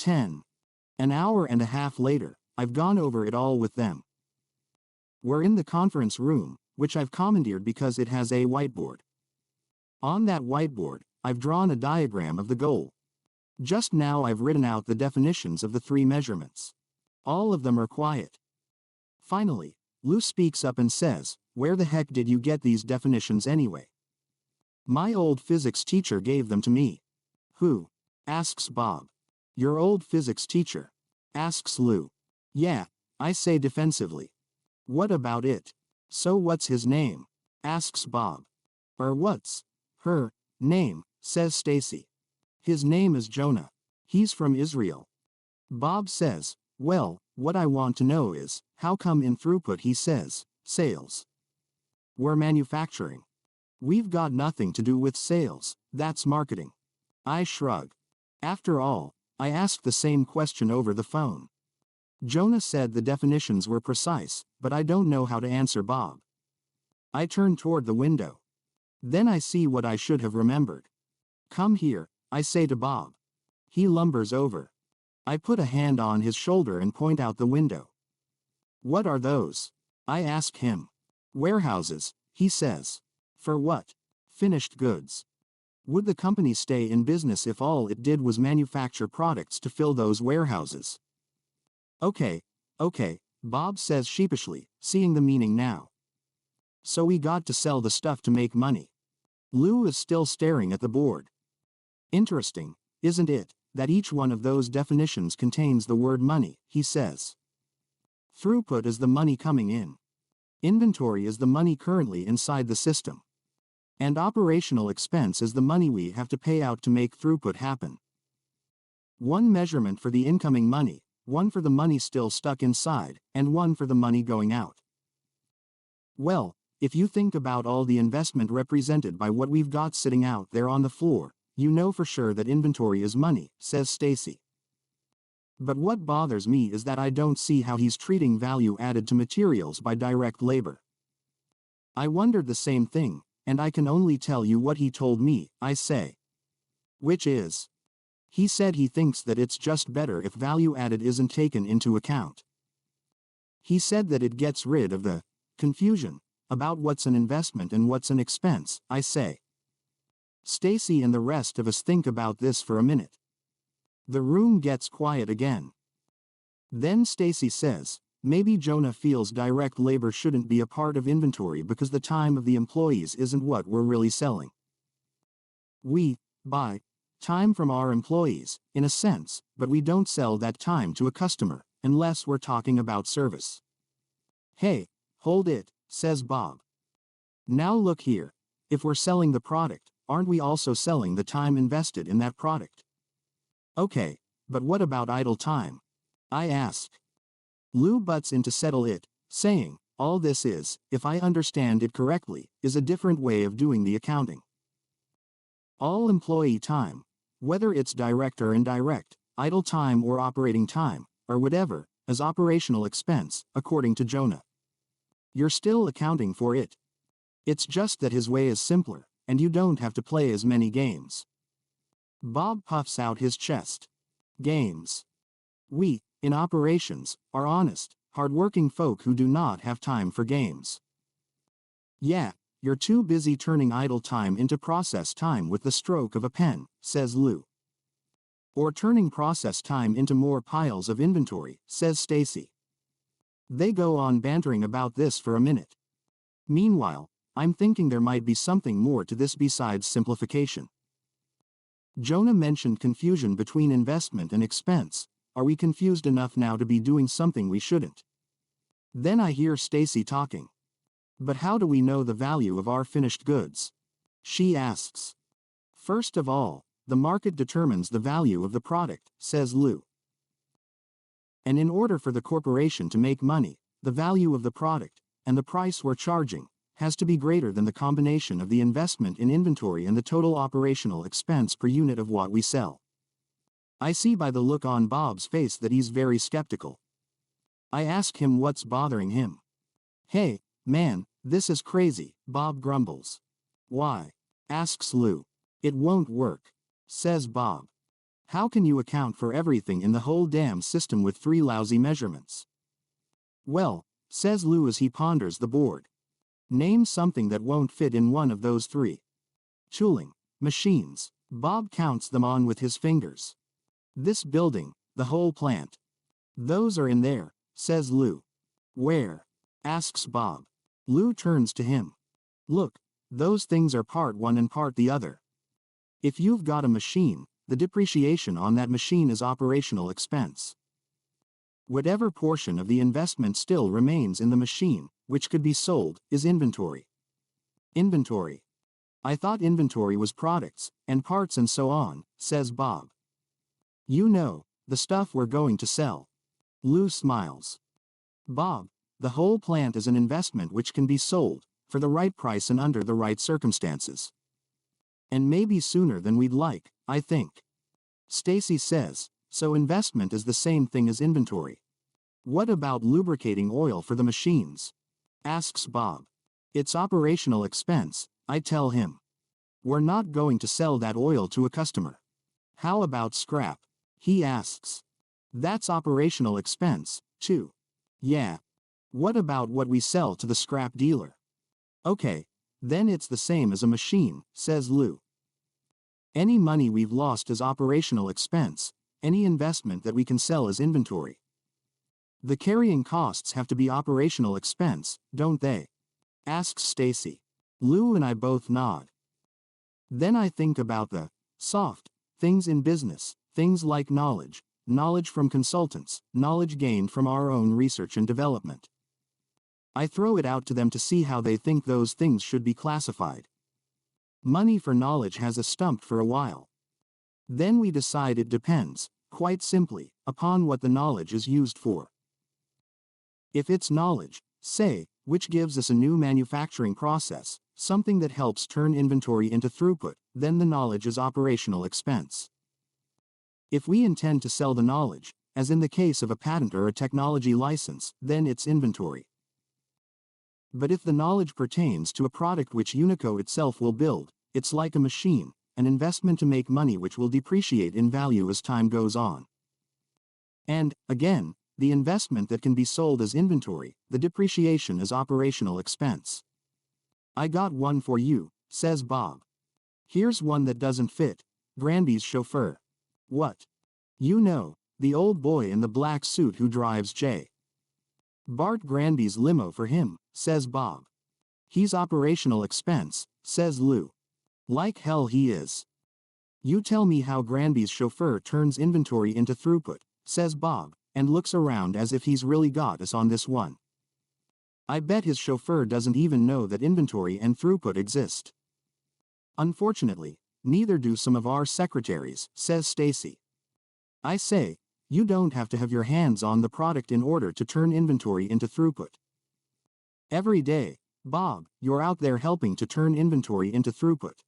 10. An hour and a half later, I've gone over it all with them. We're in the conference room, which I've commandeered because it has a whiteboard. On that whiteboard, I've drawn a diagram of the goal. Just now I've written out the definitions of the 3 measurements. All of them are quiet. Finally, Lou speaks up and says, "Where the heck did you get these definitions anyway?" "My old physics teacher gave them to me." "Who?" asks Bob. "Your old physics teacher," asks Lou. "Yeah," I say defensively. "What about it?" "So what's his name?" asks Bob. "Or what's her name?" says Stacy. "His name is Jonah. He's from Israel." Bob says, "Well, what I want to know is, how come in throughput he says, sales? We're manufacturing. We've got nothing to do with sales, that's marketing." I shrug. After all, I asked the same question over the phone. Jonah said the definitions were precise, but I don't know how to answer Bob. I turn toward the window. Then I see what I should have remembered. "Come here," I say to Bob. He lumbers over. I put a hand on his shoulder and point out the window. "What are those?" I ask him. "Warehouses," he says. "For what?" "Finished goods." Would the company stay in business if all it did was manufacture products to fill those warehouses? Okay, Bob says sheepishly, seeing the meaning now. "So we got to sell the stuff to make money." Lou is still staring at the board. "Interesting, isn't it, that each one of those definitions contains the word money," he says. "Throughput is the money coming in. Inventory is the money currently inside the system. And operational expense is the money we have to pay out to make throughput happen. One measurement for the incoming money, one for the money still stuck inside, and one for the money going out. Well, if you think about all the investment represented by what we've got sitting out there on the floor, you know for sure that inventory is money," says Stacy. "But what bothers me is that I don't see how he's treating value added to materials by direct labor." I wondered the same thing, and I can only tell you what he told me, I say. "Which is?" "He said he thinks that it's just better if value added isn't taken into account. He said that it gets rid of the confusion about what's an investment and what's an expense," I say. Stacy and the rest of us think about this for a minute. The room gets quiet again. Then Stacy says, "Maybe Jonah feels direct labor shouldn't be a part of inventory because the time of the employees isn't what we're really selling. We buy time from our employees, in a sense, but we don't sell that time to a customer, unless we're talking about service." "Hey, hold it," says Bob. "Now look here. If we're selling the product, aren't we also selling the time invested in that product?" "Okay, but what about idle time?" I ask. Lou butts in to settle it, saying, "All this is, if I understand it correctly, is a different way of doing the accounting. All employee time, whether it's direct or indirect, idle time or operating time, or whatever, is operational expense, according to Jonah. You're still accounting for it. It's just that his way is simpler, and you don't have to play as many games." Bob puffs out his chest. "Games? We, in operations, are honest, hard-working folk who do not have time for games." "Yeah, you're too busy turning idle time into process time with the stroke of a pen," says Lou. "Or turning process time into more piles of inventory," says Stacy. They go on bantering about this for a minute. Meanwhile, I'm thinking there might be something more to this besides simplification. Jonah mentioned confusion between investment and expense. Are we confused enough now to be doing something we shouldn't? Then I hear Stacy talking. "But how do we know the value of our finished goods?" she asks. "First of all, the market determines the value of the product," says Lou. "And in order for the corporation to make money, the value of the product, and the price we're charging, has to be greater than the combination of the investment in inventory and the total operational expense per unit of what we sell." I see by the look on Bob's face that he's very skeptical. I ask him what's bothering him. "Hey, man, this is crazy," Bob grumbles. "Why?" asks Lou. "It won't work," says Bob. How can you account for everything in the whole damn system with 3 lousy measurements? Well, says Lou as he ponders the board. Name something that won't fit in one of those 3. Tooling, machines. Bob counts them on with his fingers. This building, the whole plant. Those are in there, says Lou. Where? Asks Bob. Lou turns to him. Look, those things are part one and part the other. If you've got a machine, the depreciation on that machine is operational expense. Whatever portion of the investment still remains in the machine, which could be sold, is inventory. Inventory. I thought inventory was products, and parts and so on, says Bob. You know, the stuff we're going to sell. Lou smiles. Bob, the whole plant is an investment which can be sold, for the right price and under the right circumstances. And maybe sooner than we'd like, I think. Stacy says, so investment is the same thing as inventory. What about lubricating oil for the machines? Asks Bob. It's operational expense, I tell him. We're not going to sell that oil to a customer. How about scrap? He asks. That's operational expense, too. Yeah. What about what we sell to the scrap dealer? Okay, then it's the same as a machine, says Lou. Any money we've lost is operational expense, any investment that we can sell is inventory. The carrying costs have to be operational expense, don't they? Asks Stacy. Lou and I both nod. Then I think about the soft things in business, things like knowledge from consultants, knowledge gained from our own research and development. I throw it out to them to see how they think those things should be classified. Money for knowledge has us stumped for a while. Then we decide it depends, quite simply, upon what the knowledge is used for. If it's knowledge, say, which gives us a new manufacturing process, something that helps turn inventory into throughput, then the knowledge is operational expense. If we intend to sell the knowledge, as in the case of a patent or a technology license, then it's inventory. But if the knowledge pertains to a product which Unico itself will build, it's like a machine, an investment to make money which will depreciate in value as time goes on. And, again, the investment that can be sold as inventory, the depreciation is operational expense. I got one for you, says Bob. Here's one that doesn't fit. Granby's chauffeur. What? You know, the old boy in the black suit who drives J. Bart Granby's limo for him, says Bob. He's operational expense, says Lou. Like hell he is. You tell me how Granby's chauffeur turns inventory into throughput, says Bob, and looks around as if he's really got us on this one. I bet his chauffeur doesn't even know that inventory and throughput exist. Unfortunately, neither do some of our secretaries, says Stacy. I say, you don't have to have your hands on the product in order to turn inventory into throughput. Every day, Bob, you're out there helping to turn inventory into throughput.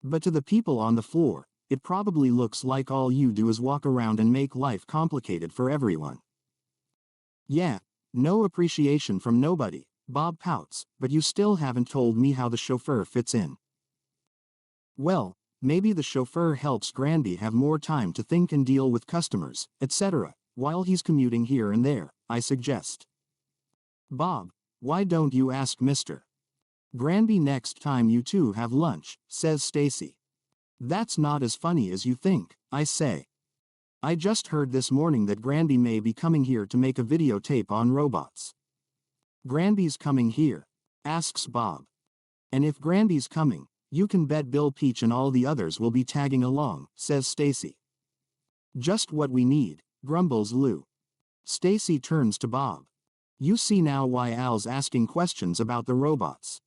But to the people on the floor, it probably looks like all you do is walk around and make life complicated for everyone. Yeah, no appreciation from nobody, Bob pouts, but you still haven't told me how the chauffeur fits in. Well, maybe the chauffeur helps Granby have more time to think and deal with customers, etc., while he's commuting here and there, I suggest. Bob, why don't you ask Mr. Granby next time you two have lunch, says Stacy. That's not as funny as you think, I say. I just heard this morning that Granby may be coming here to make a videotape on robots. Granby's coming here? Asks Bob. And if Granby's coming, you can bet Bill Peach and all the others will be tagging along, says Stacy. Just what we need, grumbles Lou. Stacy turns to Bob. You see now why Al's asking questions about the robots.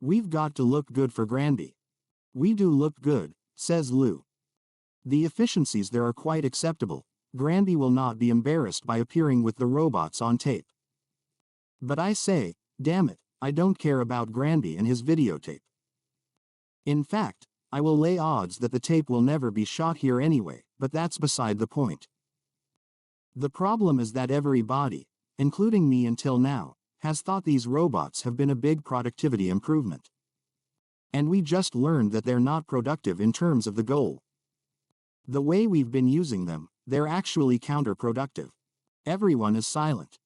We've got to look good for Granby. We do look good, says Lou. The efficiencies there are quite acceptable. Granby will not be embarrassed by appearing with the robots on tape. But I say, damn it, I don't care about Granby and his videotape. In fact, I will lay odds that the tape will never be shot here anyway, but that's beside the point. The problem is that everybody, including me until now, has thought these robots have been a big productivity improvement. And we just learned that they're not productive in terms of the goal. The way we've been using them, they're actually counterproductive. Everyone is silent.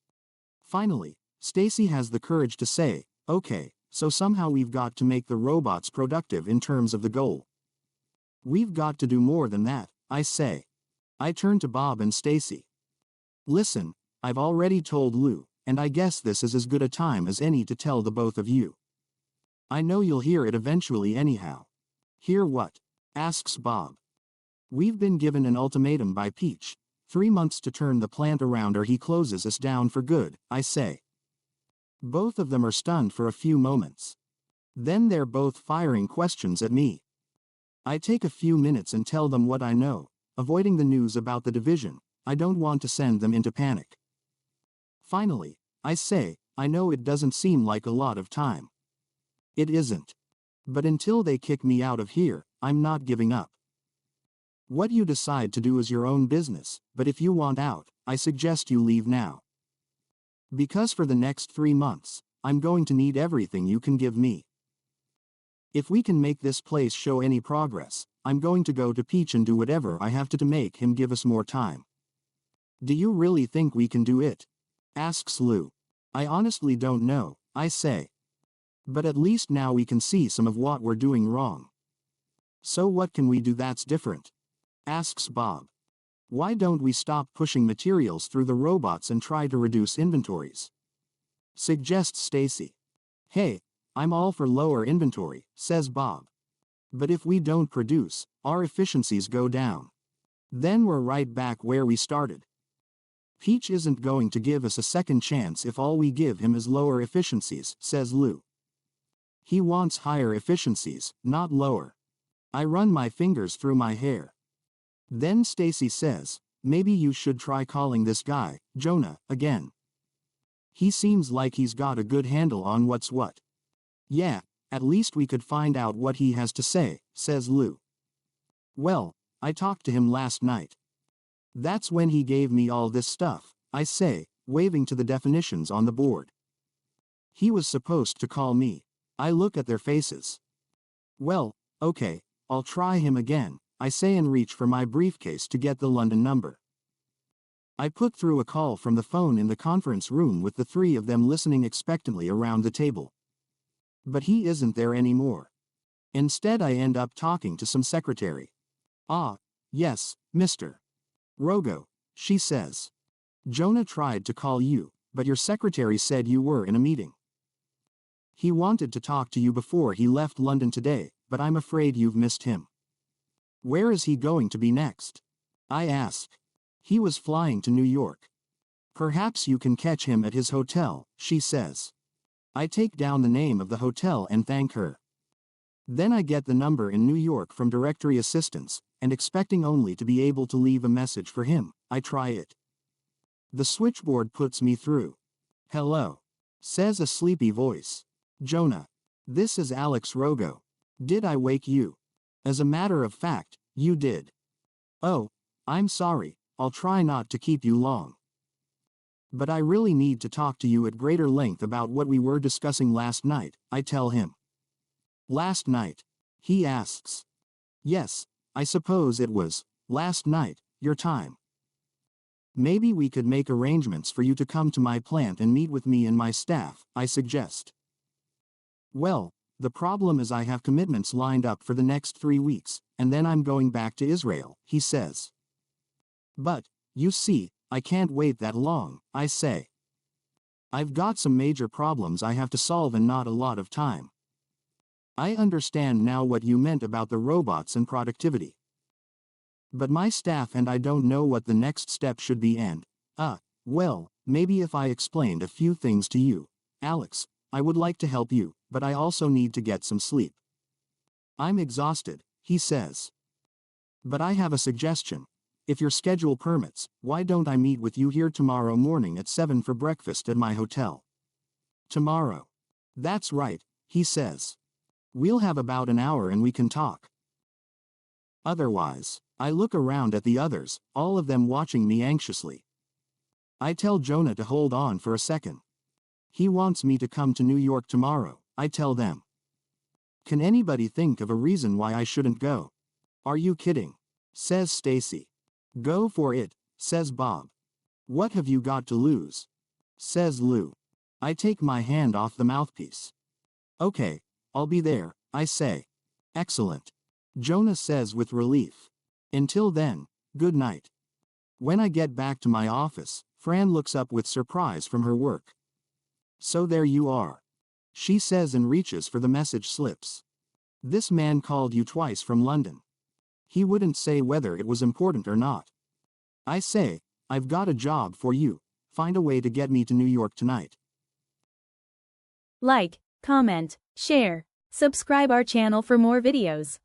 Finally, Stacy has the courage to say, okay, so somehow we've got to make the robots productive in terms of the goal. We've got to do more than that, I say. I turn to Bob and Stacy. Listen, I've already told Lou, and I guess this is as good a time as any to tell the both of you. I know you'll hear it eventually anyhow. Hear what? Asks Bob. We've been given an ultimatum by Peach, 3 months to turn the plant around or he closes us down for good, I say. Both of them are stunned for a few moments. Then they're both firing questions at me. I take a few minutes and tell them what I know, avoiding the news about the division. I don't want to send them into panic. Finally, I say, I know it doesn't seem like a lot of time. It isn't. But until they kick me out of here, I'm not giving up. What you decide to do is your own business, but if you want out, I suggest you leave now. Because for the next 3 months, I'm going to need everything you can give me. If we can make this place show any progress, I'm going to go to Peach and do whatever I have to make him give us more time. Do you really think we can do it? Asks Lou. I honestly don't know, I say. But at least now we can see some of what we're doing wrong. So what can we do that's different? Asks Bob. Why don't we stop pushing materials through the robots and try to reduce inventories? Suggests Stacy. Hey, I'm all for lower inventory, says Bob. But if we don't produce, our efficiencies go down. Then we're right back where we started. Peach isn't going to give us a second chance if all we give him is lower efficiencies, says Lou. He wants higher efficiencies, not lower. I run my fingers through my hair. Then Stacy says, maybe you should try calling this guy, Jonah, again. He seems like he's got a good handle on what's what. Yeah, at least we could find out what he has to say, says Lou. Well, I talked to him last night. That's when he gave me all this stuff, I say, waving to the definitions on the board. He was supposed to call me. I look at their faces. Well, okay, I'll try him again, I say and reach for my briefcase to get the London number. I put through a call from the phone in the conference room with the 3 of them listening expectantly around the table. But he isn't there anymore. Instead I end up talking to some secretary. Ah, yes, Mr. Rogo, she says. Jonah tried to call you, but your secretary said you were in a meeting. He wanted to talk to you before he left London today, but I'm afraid you've missed him. Where is he going to be next? I ask. He was flying to New York. Perhaps you can catch him at his hotel, she says. I take down the name of the hotel and thank her. Then I get the number in New York from directory assistants, and expecting only to be able to leave a message for him, I try it. The switchboard puts me through. Hello, says a sleepy voice. Jonah. This is Alex Rogo. Did I wake you? As a matter of fact, you did. Oh, I'm sorry, I'll try not to keep you long. But I really need to talk to you at greater length about what we were discussing last night, I tell him. Last night? He asks. Yes, I suppose it was, last night, your time. Maybe we could make arrangements for you to come to my plant and meet with me and my staff, I suggest. Well, the problem is I have commitments lined up for the next 3 weeks, and then I'm going back to Israel, he says. But, you see, I can't wait that long, I say. I've got some major problems I have to solve and not a lot of time. I understand now what you meant about the robots and productivity. But my staff and I don't know what the next step should be and, well, maybe if I explained a few things to you, Alex, I would like to help you, but I also need to get some sleep. I'm exhausted, he says. But I have a suggestion. If your schedule permits, why don't I meet with you here tomorrow morning at 7 for breakfast at my hotel? Tomorrow. That's right, he says. We'll have about an hour and we can talk. Otherwise, I look around at the others, all of them watching me anxiously. I tell Jonah to hold on for a second. He wants me to come to New York tomorrow, I tell them. Can anybody think of a reason why I shouldn't go? Are you kidding? says Stacy. Go for it, says Bob. What have you got to lose? Says Lou. I take my hand off the mouthpiece. Okay, I'll be there, I say. Excellent. Jonah says with relief. Until then, good night. When I get back to my office, Fran looks up with surprise from her work. So there you are, she says and reaches for the message slips. This man called you twice from London. He wouldn't say whether it was important or not. I say, I've got a job for you. Find a way to get me to New York tonight. Like, comment, share, subscribe our channel for more videos.